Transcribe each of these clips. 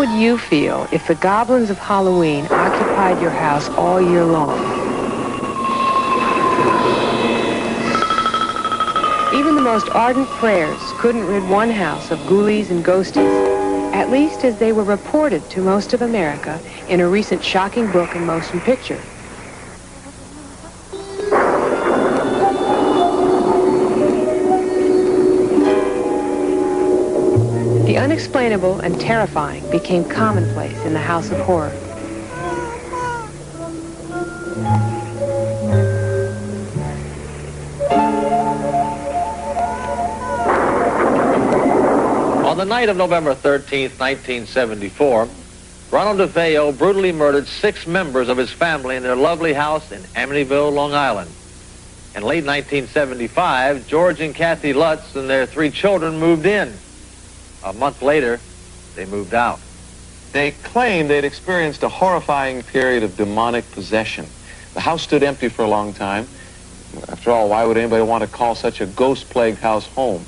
would you feel if the goblins of Halloween occupied your house all year long? Even the most ardent prayers couldn't rid one house of ghoulies and ghosties, at least as they were reported to most of America in a recent shocking book and motion picture. The unexplainable and terrifying became commonplace in the House of Horror. On the night of November 13th, 1974, Ronald DeFeo brutally murdered 6 members of his family in their lovely house in Amityville, Long Island. In late 1975, George and Kathy Lutz and their 3 children moved in. A month later, they moved out. They claimed they'd experienced a horrifying period of demonic possession. The house stood empty for a long time. After all, why would anybody want to call such a ghost-plagued house home?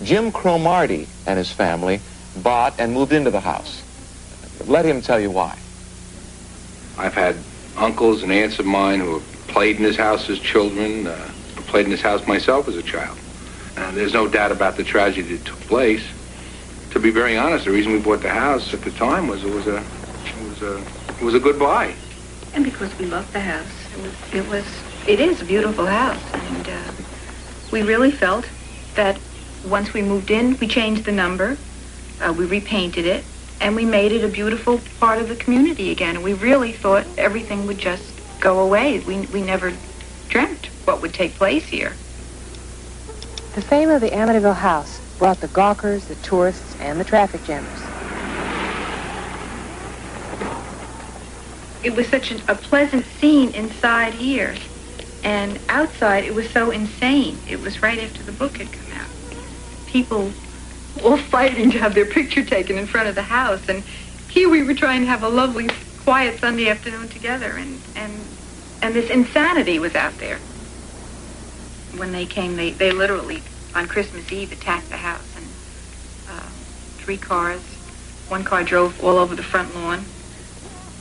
Jim Cromarty and his family bought and moved into the house. Let him tell you why. I've had uncles and aunts of mine who have played in this house as children. I played in this house myself as a child. And there's no doubt about the tragedy that took place. To be very honest, the reason we bought the house at the time was it was a good buy. And because we loved the house. It is a beautiful house, and we really felt that once we moved in, we changed the number, we repainted it, and we made it a beautiful part of the community again. And we really thought everything would just go away. We never dreamt what would take place here. The fame of the Amityville house brought the gawkers, the tourists, and the traffic jammers. It was such a pleasant scene inside here, and outside it was so insane. It was right after the book had come out. People all fighting to have their picture taken in front of the house, and here we were trying to have a lovely, quiet Sunday afternoon together, and this insanity was out there. When they came, they literally, on Christmas Eve, attacked the house, and 3 cars. One car drove all over the front lawn.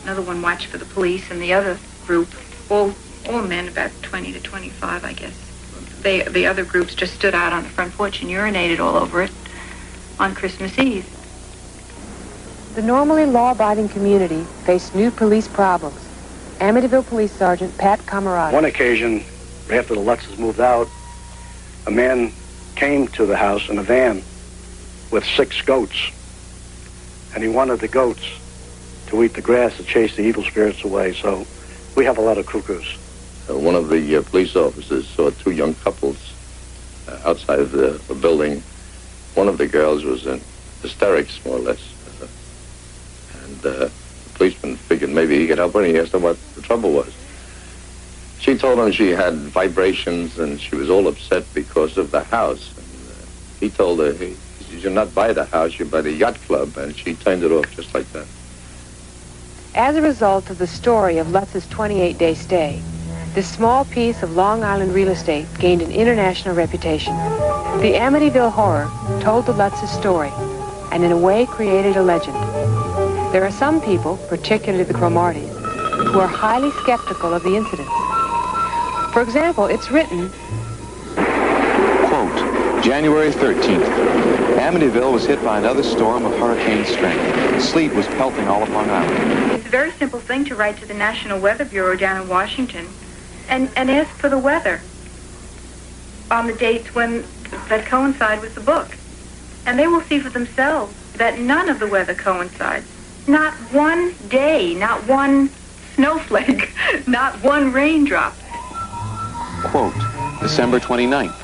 Another one watched for the police, and the other group, all men, about 20 to 25, I guess. The other groups just stood out on the front porch and urinated all over it on Christmas Eve. The normally law-abiding community faced new police problems. Amityville Police Sergeant Pat Cromarty. One occasion, after the Lutzes moved out, a man came to the house in a van with 6 goats, and he wanted the goats to eat the grass to chase the evil spirits away. So we have a lot of cuckoos. One of the police officers saw 2 young couples outside of the building. One of the girls was in hysterics, more or less. And the policeman figured maybe he could help her, and he asked her what the trouble was. She told him she had vibrations, and she was all upset because of the house. And he told her, he said, "You're not by the house, you're by the yacht club," and she turned it off just like that. As a result of the story of Lutz's 28-day stay, this small piece of Long Island real estate gained an international reputation. The Amityville Horror told the Lutz's story, and in a way created a legend. There are some people, particularly the Cromartys, who are highly skeptical of the incident. For example, it's written, Quote, January 13th. Amityville was hit by another storm of hurricane strength. Sleet was pelting all of Long Island. It's a very simple thing to write to the National Weather Bureau down in Washington and ask for the weather on the dates that coincide with the book. And they will see for themselves that none of the weather coincides. Not one day, not one snowflake, not one raindrop. Quote, December 29th.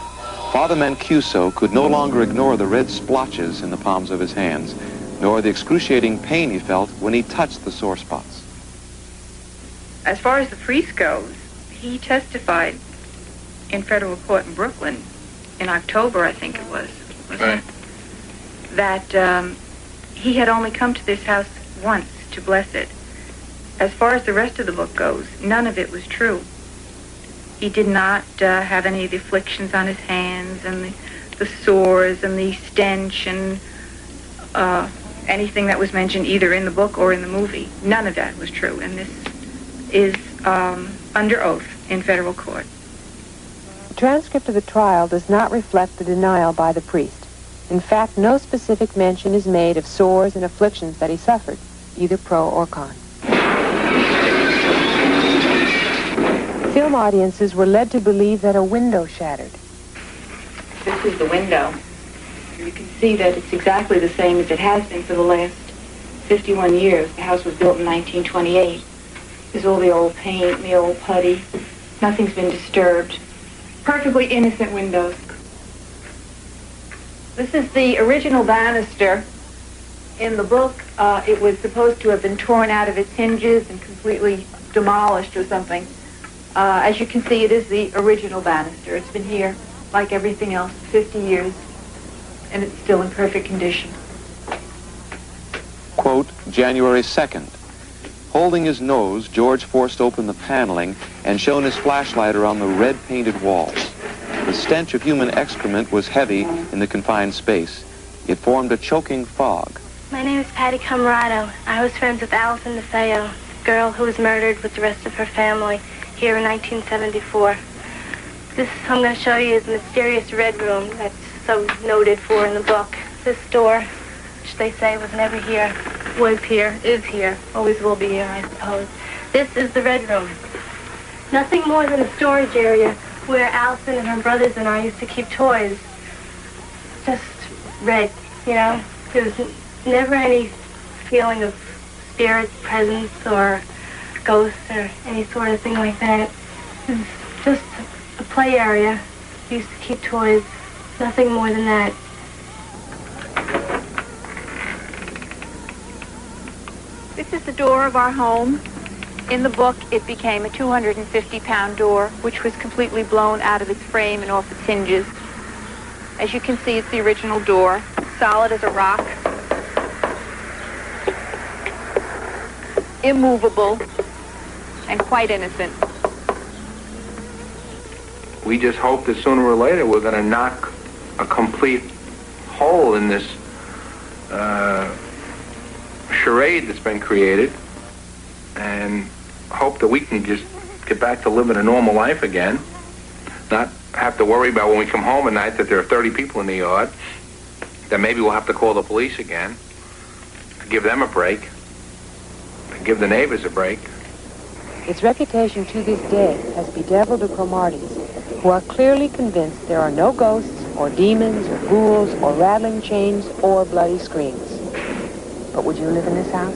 Father Mancuso could no longer ignore the red splotches in the palms of his hands, nor the excruciating pain he felt when he touched the sore spots. As far as the priest goes, he testified in federal court in Brooklyn in October, I think it was, Right. that he had only come to this house once to bless it. As far as the rest of the book goes, none of it was true. He did not have any of the afflictions on his hands and the sores and the stench and anything that was mentioned either in the book or in the movie. None of that was true, and this is under oath in federal court. The transcript of the trial does not reflect the denial by the priest. In fact, no specific mention is made of sores and afflictions that he suffered, either pro or con. Film audiences were led to believe that a window shattered. This is the window. You can see that it's exactly the same as it has been for the last 51 years. The house was built in 1928. There's all the old paint, the old putty. Nothing's been disturbed. Perfectly innocent windows. This is the original banister. In the book, it was supposed to have been torn out of its hinges and completely demolished or something. As you can see, it is the original banister. It's been here, like everything else, 50 years, and it's still in perfect condition. Quote, January 2nd. Holding his nose, George forced open the paneling and shone his flashlight around the red-painted walls. The stench of human excrement was heavy in the confined space. It formed a choking fog. My name is Patty Camarado. I was friends with Allison DeFeo, the girl who was murdered with the rest of her family here in 1974. This I'm going to show you is the mysterious red room that's so noted for in the book. This door, which they say was never here, was here, is here, always will be here, I suppose. This is the red room. Nothing more than a storage area where Allison and her brothers and I used to keep toys. Just red, you know? There was never any feeling of spirit presence or ghosts or any sort of thing like that. It was just a play area. We used to keep toys. Nothing more than that. This is the door of our home. In the book, it became a 250-pound door, which was completely blown out of its frame and off its hinges. As you can see, it's the original door, solid as a rock, immovable, and quite innocent. We just hope that sooner or later we're going to knock a complete hole in this charade that's been created and hope that we can just get back to living a normal life again, not have to worry about when we come home at night that there are 30 people in the yard, that maybe we'll have to call the police again, to give them a break, to give the neighbors a break. Its reputation to this day has bedeviled the Cromartys, who are clearly convinced there are no ghosts or demons or ghouls or rattling chains or bloody screams. But would you live in this house?